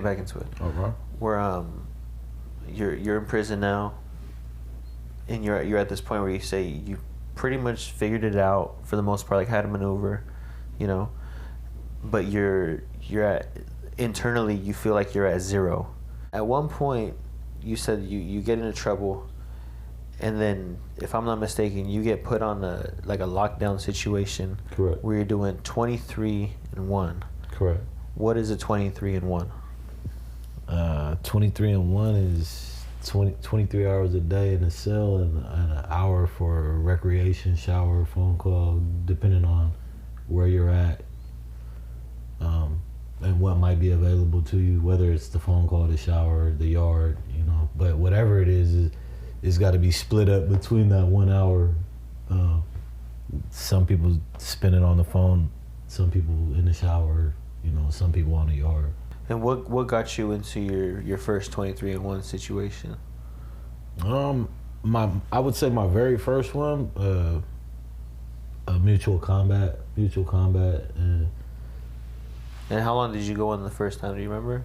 get back into it. Okay. Where you're in prison now, and you're at this point where you say you pretty much figured it out for the most part, like how to maneuver, you know, but you're at internally you feel like you're at zero. At one point, you said you get into trouble, and then if I'm not mistaken, you get put on a lockdown situation. Correct. Where you're doing 23 and 1. Correct. What is a 23 and 1? 23 and 1 is 23 hours a day in a cell and an hour for recreation, shower, phone call, depending on where you're at, and what might be available to you, whether it's the phone call, the shower, the yard, you know. But whatever it is it's got to be split up between that 1 hour. Some people spend it on the phone, some people in the shower, you know, some people on the yard. And what got you into your first 23 and 1 situation? I would say my very first one, a mutual combat, And how long did you go in the first time? Do you remember?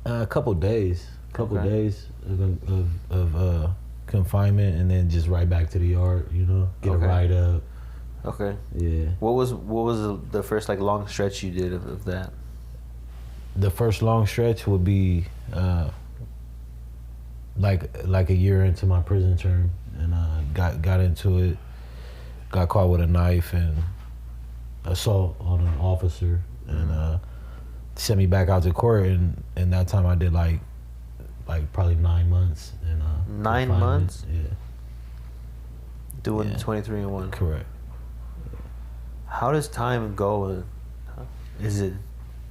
a couple days Okay. of confinement, and then just right back to the yard, you know, get Okay. a ride up. Okay. Yeah. What was the first long stretch you did of that? The first long stretch would be like a year into my prison term, and got into it, got caught with a knife and assault on an officer, and sent me back out to court, and that time I did like probably 9 months. And 9 months? Yeah. Doing Yeah. 23 and 1. Correct. How does time go? Is it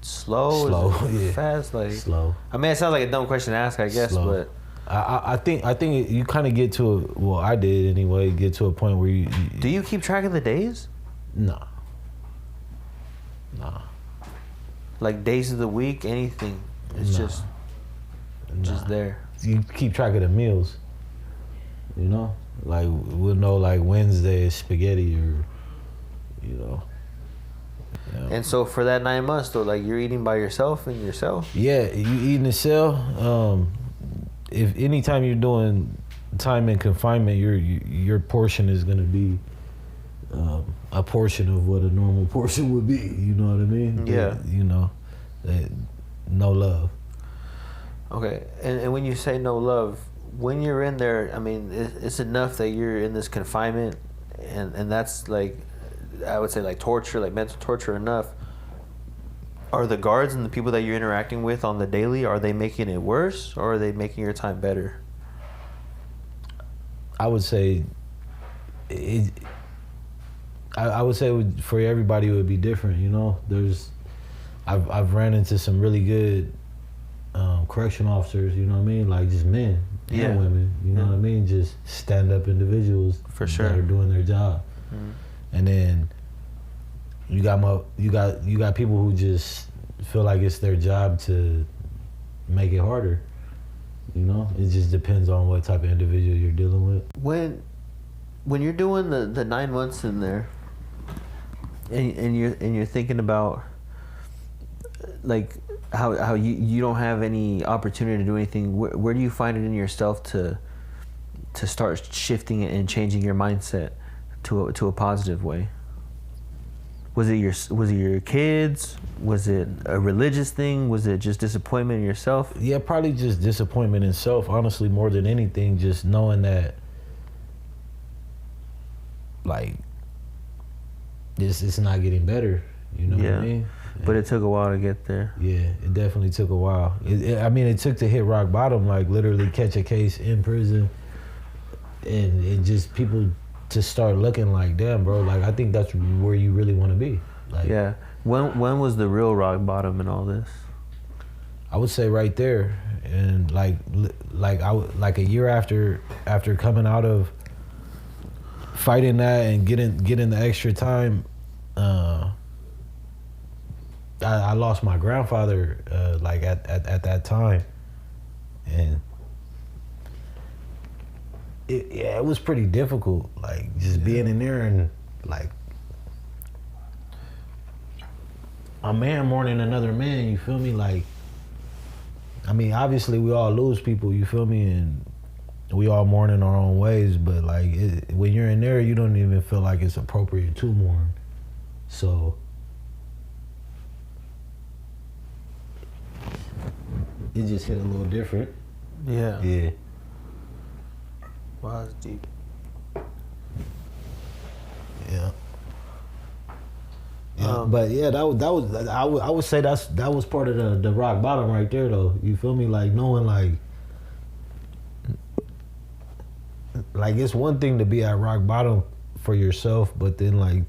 slow? Slow, Is it yeah. fast? Slow. I mean, it sounds like a dumb question to ask, I guess, Slow. but I think you kind of get to well, I did anyway, get to a point where you do you keep track of the days? Nah. Like days of the week, anything? It's Nah. just there. You keep track of the meals, you know, like we'll know like Wednesday is spaghetti, or you know. And so for that 9 months though, like you're eating by yourself in your cell? Yeah, you eat in the cell. If anytime you're doing time in confinement, your portion is gonna be a portion of what a normal portion would be. You know what I mean? Yeah. You know, no love. Okay, and when you say no love, when you're in there, I mean, it's enough that you're in this confinement, and that's like, I would say like torture, like mental torture enough. Are the guards and the people that you're interacting with on the daily, are they making it worse, or are they making your time better? I would say I would say for everybody it would be different, you know. I've ran into some really good correction officers, you know what I mean, like just men and women, you know what I mean, just stand up individuals For sure. that are doing their job. And then you got people who just feel like it's their job to make it harder, you know. It just depends on what type of individual you're dealing with. When you're doing the 9 months in there, and you're thinking about like how you don't have any opportunity to do anything, where do you find it in yourself to start shifting it and changing your mindset to a positive way? Was it your kids? Was it a religious thing? Was it just disappointment in yourself? Yeah, probably just disappointment in self, honestly, more than anything. Just knowing that like it's not getting better, you know what I mean? But it took a while to get there. Yeah, it definitely took a while. I mean, it took to hit rock bottom, like literally catch a case in prison, and just people to start looking like, damn, bro, like I think that's where you really want to be. Like, yeah. When was the real rock bottom in all this? I would say right there, and like a year after coming out of fighting that and getting the extra time, I lost my grandfather like at that time, and it was pretty difficult, like just being in there and like a man mourning another man, you feel me? Like, I mean, obviously we all lose people, you feel me? And we all mourn in our own ways, but like when you're in there, you don't even feel like it's appropriate to mourn. So it just hit a little different. Yeah. Yeah. Wow, that's deep. Yeah. Yeah, but yeah, that was I would say that was part of the rock bottom right there though. You feel me? Like knowing like it's one thing to be at rock bottom for yourself, but then like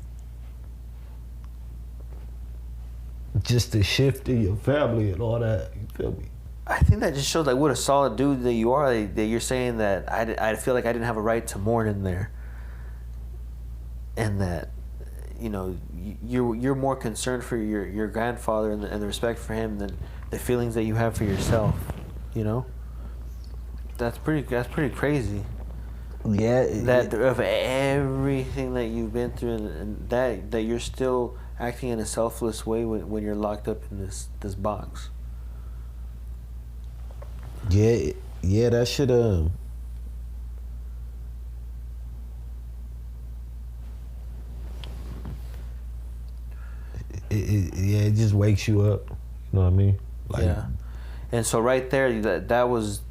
just the shift in your family and all that. You feel me? I think that just shows like what a solid dude that you are. That you're saying that I feel like I didn't have a right to mourn in there, and that, you know, you're more concerned for your grandfather and the respect for him than the feelings that you have for yourself. You know, that's pretty crazy. Yeah. Of everything that you've been through, and that you're still acting in a selfless way when you're locked up in this box. Yeah, that should it just wakes you up. You know what I mean? Like, yeah. And so right there, that was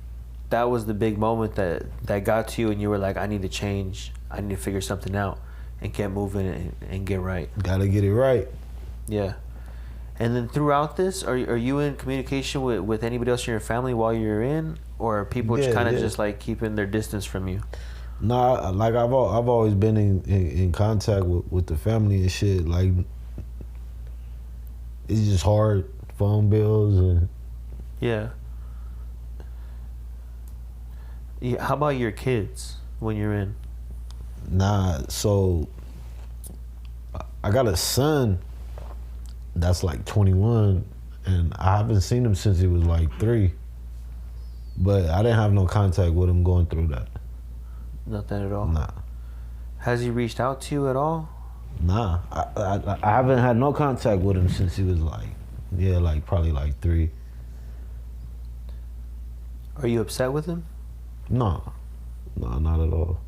the big moment that got to you, and you were like, I need to change. I need to figure something out and get moving and get right. Gotta get it right. Yeah. And then throughout this, are you in communication with anybody else in your family while you're in, or are people just kind of just like keeping their distance from you? Nah, like I've always been in contact with the family and shit. Like it's just hard, phone bills and yeah. How about your kids when you're in? Nah, so I got a son that's like 21, and I haven't seen him since he was like 3. But I didn't have no contact with him going through that. Nothing at all? Nah. Has he reached out to you at all? Nah. I haven't had no contact with him since he was like probably like 3. Are you upset with him? No. No, not at all.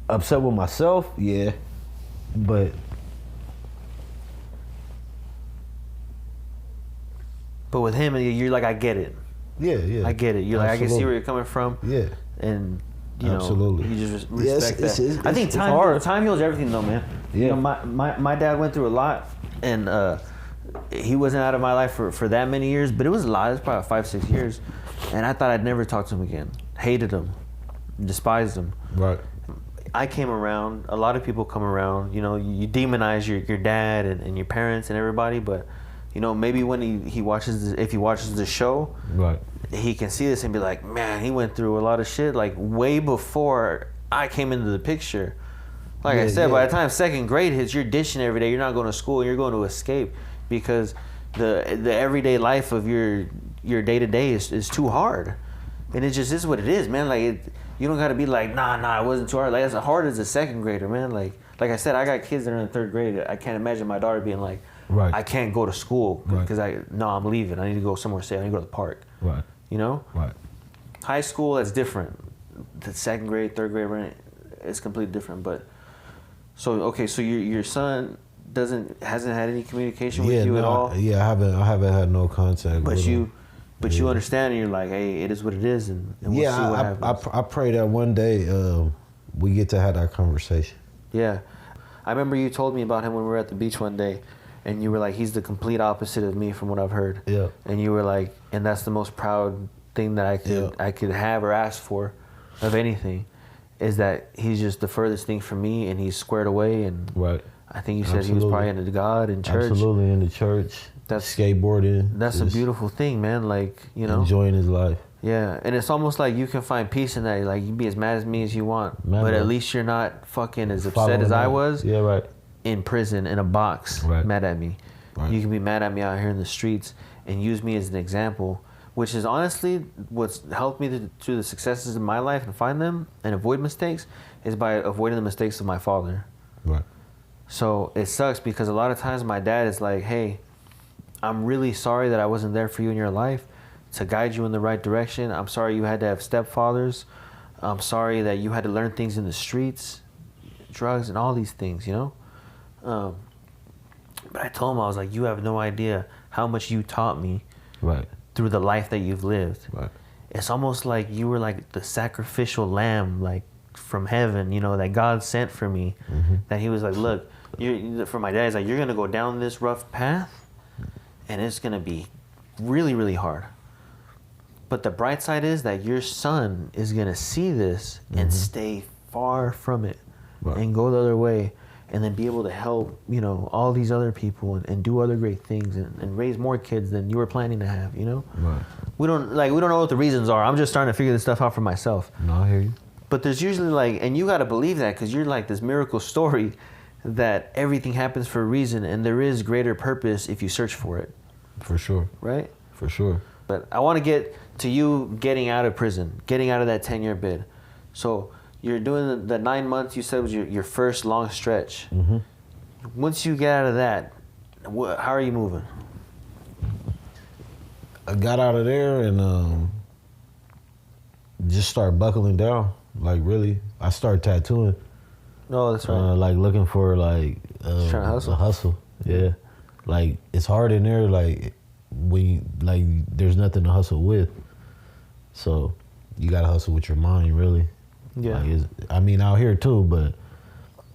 Upset with myself? Yeah. But with him, you're like, I get it. Yeah. I get it. You're like, I can see where you're coming from. Yeah. And you absolutely. know, you just respect that. It's I think time heals everything, though, man. Yeah. You know, my dad went through a lot, and he wasn't out of my life for that many years, but it was a lot. It was probably 5-6 years, and I thought I'd never talk to him again. Hated him, despised him. Right. I came around. A lot of people come around. You know, you demonize your dad and your parents and everybody, but you know, maybe when if he watches the show, right, he can see this and be like, man, he went through a lot of shit like way before I came into the picture. Like I said, by the time 2nd grade hits, you're dishing every day. You're not going to school, and you're going to escape because the everyday life of your day to day is too hard, and it just is what it is, man. Like you don't got to be like, nah, it wasn't too hard. Like as hard as a 2nd grader, man. Like I said, I got kids that are in 3rd grade. I can't imagine my daughter being like, right, I can't go to school because I'm leaving. I need to go somewhere safe. I need to go to the park. Right. You know? Right. High school, that's different. The 2nd grade, 3rd grade, right, it's completely different. But so your son hasn't had any communication with you at all. Yeah, I haven't had no contact. But with him. You understand, and you're like, hey, it is what it is, and we'll see what happens. I pray that one day we get to have that conversation. Yeah, I remember you told me about him when we were at the beach one day. And you were like, he's the complete opposite of me from what I've heard. Yeah. And you were like, and that's the most proud thing that I could have or ask for of anything, is that he's just the furthest thing from me, and he's squared away. And right. I think you said he was probably into God and church. Absolutely, in the church. That's skateboarding. That's a beautiful thing, man. Like, you know, enjoying his life. Yeah, and it's almost like you can find peace in that. Like, you can be as mad as me as you want, but at least you're not fucking as upset as I was. Yeah, right. In prison, in a box, mad at me. Right. You can be mad at me out here in the streets and use me as an example, which is honestly what's helped me through the successes in my life and find them and avoid mistakes is by avoiding the mistakes of my father. Right. So it sucks because a lot of times my dad is like, hey, I'm really sorry that I wasn't there for you in your life to guide you in the right direction. I'm sorry you had to have stepfathers. I'm sorry that you had to learn things in the streets, drugs and all these things, you know? But I told him, I was like, you have no idea how much you taught me Right. through the life that you've lived. Right. It's almost like you were like the sacrificial lamb, like from heaven, you know, that God sent for me. Mm-hmm. That he was like, look, for my dad, he's like, you're going to go down this rough path and it's going to be really, really hard. But the bright side is that your son is going to see this and stay far from it and go the other way and then be able to help, you know, all these other people and do other great things and raise more kids than you were planning to have, you know? Right. We don't know what the reasons are. I'm just starting to figure this stuff out for myself. No, I hear you. But there's usually like, and you got to believe that because you're like this miracle story that everything happens for a reason and there is greater purpose if you search for it. For sure. Right? For sure. But I want to get to you getting out of prison, getting out of that 10-year bid. So you're doing the 9 months you said was your first long stretch. Mm-hmm. Once you get out of that, how are you moving? I got out of there and just started buckling down. Like really, I started tattooing. No, that's right. Like looking for like Trying to hustle. a hustle. Yeah, like it's hard in there. Like there's nothing to hustle with. So you gotta hustle with your mind, really. Yeah. Like out here too, but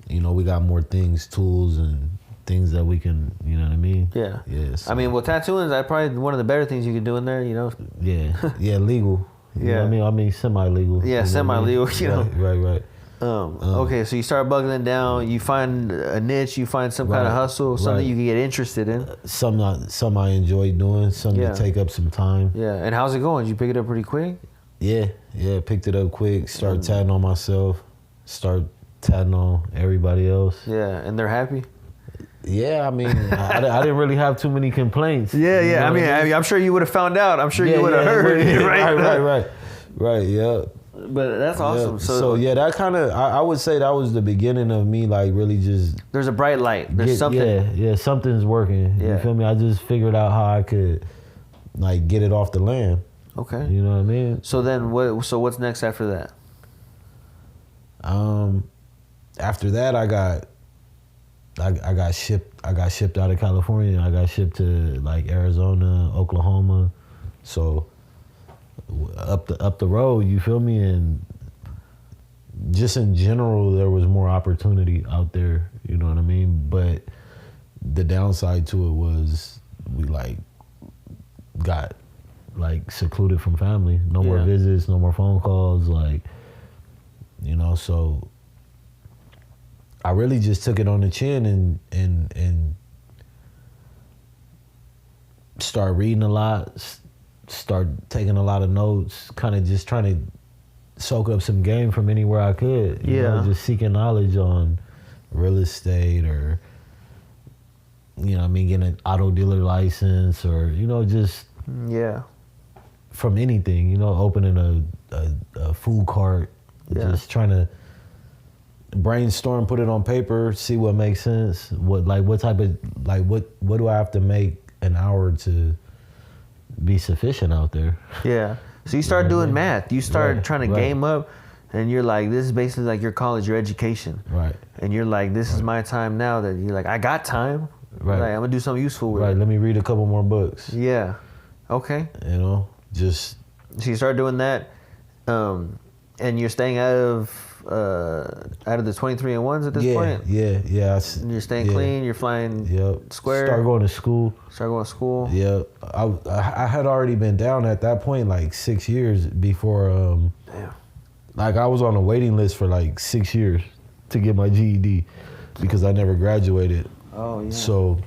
you know we got more things, tools, and things that we can. You know what I mean? Yeah. Yeah. So, Well, tattooing is probably one of the better things you can do in there. You know. Yeah. Yeah. Legal. You know what I mean, semi-legal. Yeah, semi-legal. You know. Right. Okay, so you start buckling down. You find a niche. You find some kind of hustle, something you can get interested in. Some I enjoy doing. Some to take up some time. Yeah, and how's it going? Did you pick it up pretty quick? Yeah. Picked it up quick. Started tatting on myself. Start tatting on everybody else. Yeah, and they're happy. Yeah, I didn't really have too many complaints. Yeah. You know I'm sure you would have found out. I'm sure you would have heard. Right. Yeah. But that's awesome. Yeah. So yeah, that kind of I would say that was the beginning of me like really just. There's a bright light. There's something. Yeah, something's working. Yeah. You feel me? I just figured out how I could like get it off the land. Okay. You know what I mean? So then what? So what's next after that? After that, I got shipped out of California. I got shipped to like Arizona, Oklahoma. So up the road, you feel me? And just in general, there was more opportunity out there. You know what I mean? But the downside to it was we like got like secluded from family. No more visits, no more phone calls. Like, you know, so I really just took it on the chin and start reading a lot, start taking a lot of notes, kind of just trying to soak up some game from anywhere I could. You know, just seeking knowledge on real estate or, you know what I mean, getting an auto dealer license or, you know, just from anything, you know, opening a food cart, just trying to brainstorm, put it on paper, see what makes sense. What do I have to make an hour to be sufficient out there? Yeah. So you start doing math. You start trying to game up, and you're like, this is basically like your college, your education. Right. And you're like, this is my time now. That you're like, I got time. Right. Like, I'm gonna do something useful with it. Right. Let me read a couple more books. Yeah. Okay. You know, just. So you start doing that, and you're staying out of the 23-and-1s at this point? Yeah. And you're staying clean, you're flying square. Start going to school. Yeah. I had already been down at that point like 6 years before. Like I was on a waiting list for like 6 years to get my GED because I never graduated. Oh yeah. So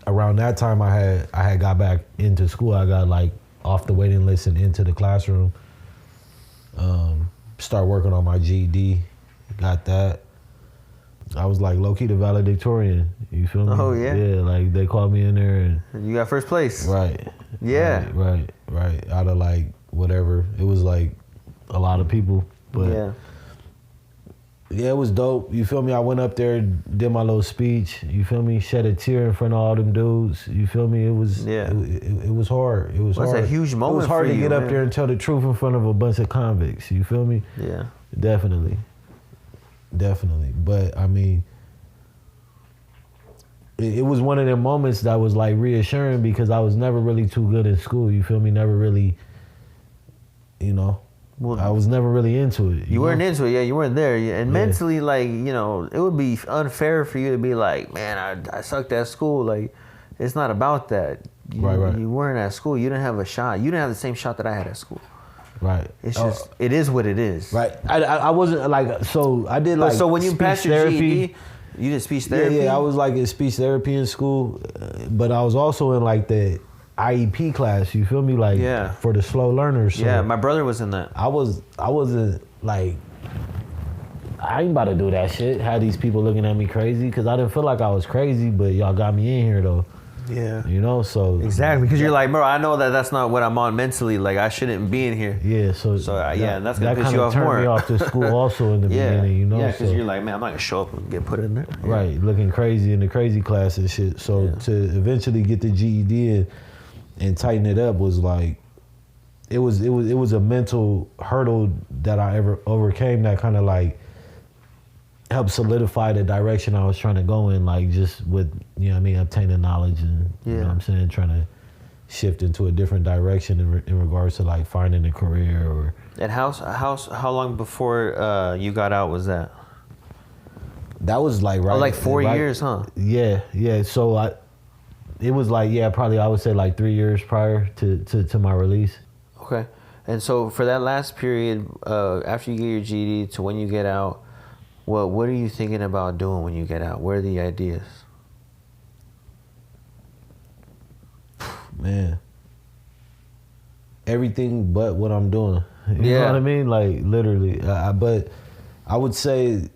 around that time I had got back into school. I got like off the waiting list and into the classroom. Start working on my GED, got that. I was like low-key the valedictorian, you feel me? Oh yeah? Yeah, like they called me in there and... You got first place. Right. Yeah. Right. Out of like, whatever. It was like a lot of people, but... Yeah. Yeah, it was dope. You feel me? I went up there, did my little speech. You feel me? Shed a tear in front of all them dudes. You feel me? It was it was hard. It was hard. It's a huge moment. It was hard for to you, get up man. there and tell the truth in front of a bunch of convicts. You feel me? Yeah. Definitely. But I mean, it was one of them moments that was like reassuring because I was never really too good in school. You feel me? Never really, you know. Well, I was never really into it. You weren't into it, yeah. You weren't there, and mentally, like, you know, it would be unfair for you to be like, man, I sucked at school. Like, it's not about that. Right. You weren't at school. You didn't have a shot. You didn't have the same shot that I had at school. Right. It's just, it is what it is. Right. I wasn't like, so I did like. So when you passed your therapy. GED, you did speech therapy. Yeah. I was like in speech therapy in school, but I was also in like the IEP class, you feel me? Like for the slow learners. So yeah, my brother was in that. I wasn't like, I ain't about to do that shit. Had these people looking at me crazy because I didn't feel like I was crazy, but y'all got me in here though. Yeah. You know, so. Exactly, because you're like, bro, I know that that's not what I'm on mentally. Like, I shouldn't be in here. Yeah, and that's going to piss you off more. That kind of turned me off to school also in the beginning, you know? Yeah, because you're like, man, I'm not going to show up and get put in there. Yeah. Right, looking crazy in the crazy class and shit. So to eventually get the GED and tighten it up was like, it was a mental hurdle that I ever overcame that kind of like helped solidify the direction I was trying to go in, like just with, you know what I mean, obtaining knowledge and, you know what I'm saying, trying to shift into a different direction in regards to like finding a career or. And how long before you got out was that? That was like right. Like 4 years, huh? Yeah. So it was like, probably I would say like 3 years prior to my release. Okay. And so for that last period, after you get your GED to when you get out, what are you thinking about doing when you get out? Where are the ideas? Man. Everything but what I'm doing. You know what I mean? Like literally. But I would say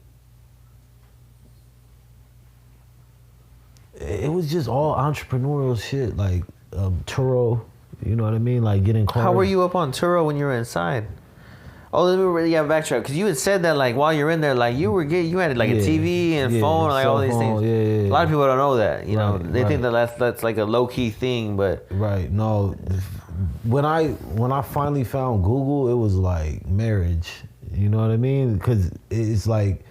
it was just all entrepreneurial shit, like Turo, you know what I mean? Like getting cars. How were you up on Turo when you were inside? Oh, let me really backtrack, because you had said that like while you're in there, like you had like a TV and phone, like all these things. Yeah. A lot of people don't know that, you know. They think that that's like a low key thing, but no. When I finally found Google, it was like marriage. You know what I mean? Because it's like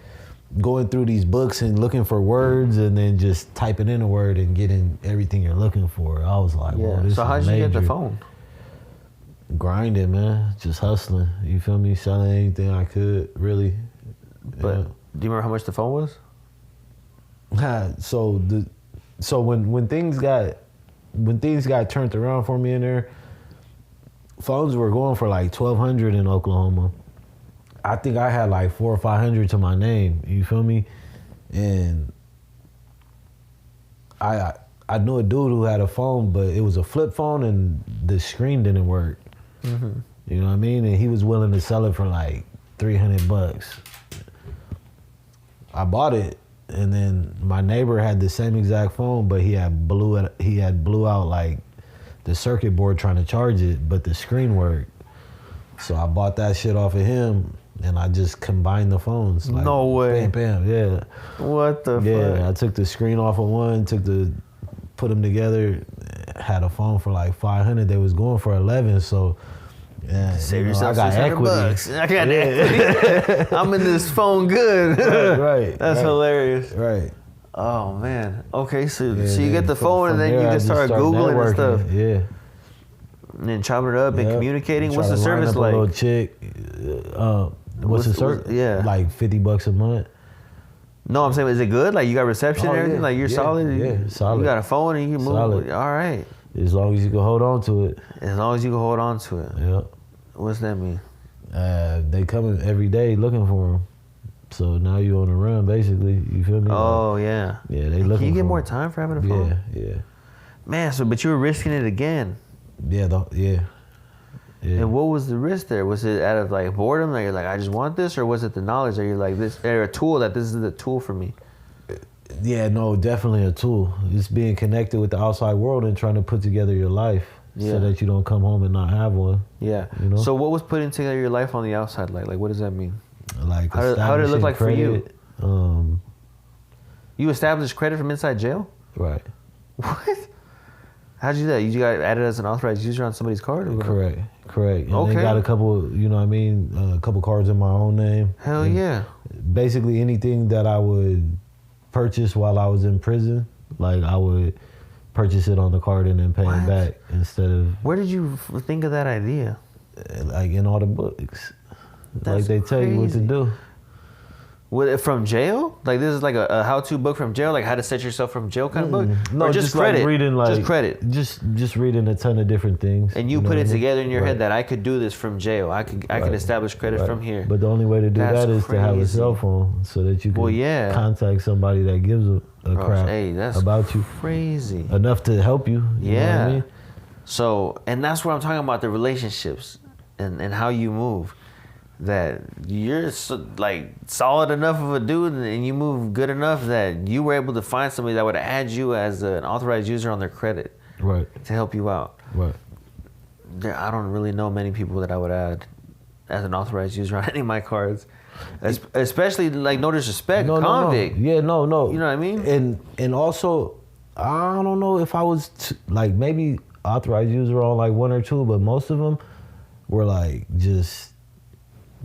going through these books and looking for words and then just typing in a word and getting everything you're looking for. I was like, whoa, this is major. So how'd you get the phone? Grinding, man. Just hustling. You feel me? Selling anything I could, really. But do you remember how much the phone was? So when things got turned around for me in there, phones were going for like $1,200 in Oklahoma. I think I had like $400 or $500 to my name. You feel me? And I knew a dude who had a phone, but it was a flip phone and the screen didn't work. Mm-hmm. You know what I mean? And he was willing to sell it for like $300. I bought it, and then my neighbor had the same exact phone, but he had blew out like the circuit board trying to charge it, but the screen worked. So I bought that shit off of him, and I just combined the phones. Like, no way. Bam, yeah. What the fuck? Yeah, I took the screen off of one, put them together, had a phone for like $500. They was going for $11, so save yourself I got equity. $600. I got equity. I'm in this phone good. Right. That's hilarious. Right. Oh man. Okay, so you get the phone and then you just start Googling and stuff. Yeah. And then chopping it up and communicating. What's the service like? A little chick. What's the service? Yeah. Like $50 a month. No, I'm saying, is it good? Like you got reception and everything? Like you're solid? Yeah, solid. You got a phone and you can move? Solid. All right. As long as you can hold on to it. As long as you can hold on to it. Yeah. What's that mean? They come every day looking for them. So now you're on the run, basically. You feel me? Oh, yeah. Yeah, they looking for Can you get them. more time for having a phone? Yeah. Man, but you were risking it again. Yeah. And what was the risk there? Was it out of like boredom, that you're like, I just want this, or was it the knowledge that you're like, or a tool that this is the tool for me? Yeah, no, definitely a tool. It's being connected with the outside world and trying to put together your life so that you don't come home and not have one. Yeah. You know? So what was putting together your life on the outside like? Like, what does that mean? like How did it look like for you? you? You established credit from inside jail? Right. What? How'd you do that? You got added as an authorized user on somebody's card? Or Correct. And okay. they got a couple, you know what I mean, a couple cards in my own name. Hell and yeah. Basically anything that I would purchase while I was in prison, like I would purchase it on the card and then pay it back instead of... Where did you think of that idea? Like in all the books. That's like they tell you what to do. From jail? Like this is like a how-to book from jail, like how to set yourself from jail kind of book? No, or just credit. Like reading just credit. Just reading a ton of different things. And you put it together in your head that I could do this from jail. I could establish credit from here. But the only way to do that is to have a cell phone so that you can contact somebody that gives a crap about you. Crazy. Enough to help you. You know what I mean? So, and that's what I'm talking about, the relationships and how you move. That you're like solid enough of a dude and you move good enough that you were able to find somebody that would add you as an authorized user on their credit, right, to help you out. Right. I don't really know many people that I would add as an authorized user on any of my cards, especially like no disrespect, convict. No. Yeah, no. You know what I mean? And also, I don't know if I was like maybe authorized user on like one or two, but most of them were like just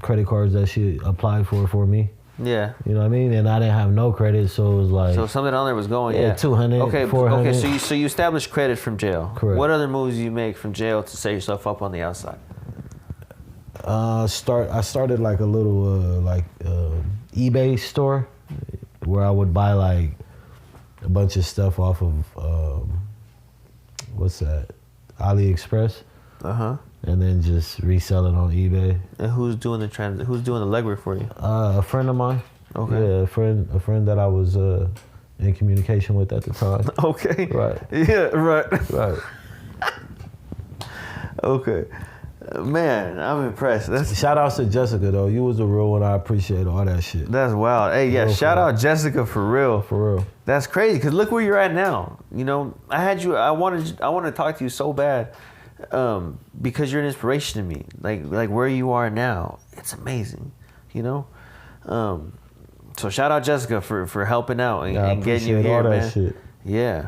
credit cards that she applied for me. Yeah. You know what I mean? And I didn't have no credit, so it was like... So something on there was going, 200, 400. Okay, so you established credit from jail. Correct. What other moves do you make from jail to set yourself up on the outside? I started like a little eBay store where I would buy like a bunch of stuff off of what's that? AliExpress. Uh-huh. And then just resell it on eBay. And who's doing the legwork for you? A friend of mine. Okay. Yeah, a friend that I was in communication with at the time. Okay. Right. Yeah. Right. Right. Okay. Man, I'm impressed. Shout outs to Jessica though. You was a real one. I appreciate all that shit. That's wild. Hey, yeah. Shout out Jessica for real. For real. That's crazy. Cause look where you're at now. You know, I wanted to talk to you so bad. Because you're an inspiration to me, like where you are now, it's amazing, you know. So shout out Jessica for helping out and getting you here, man. Shit. Yeah.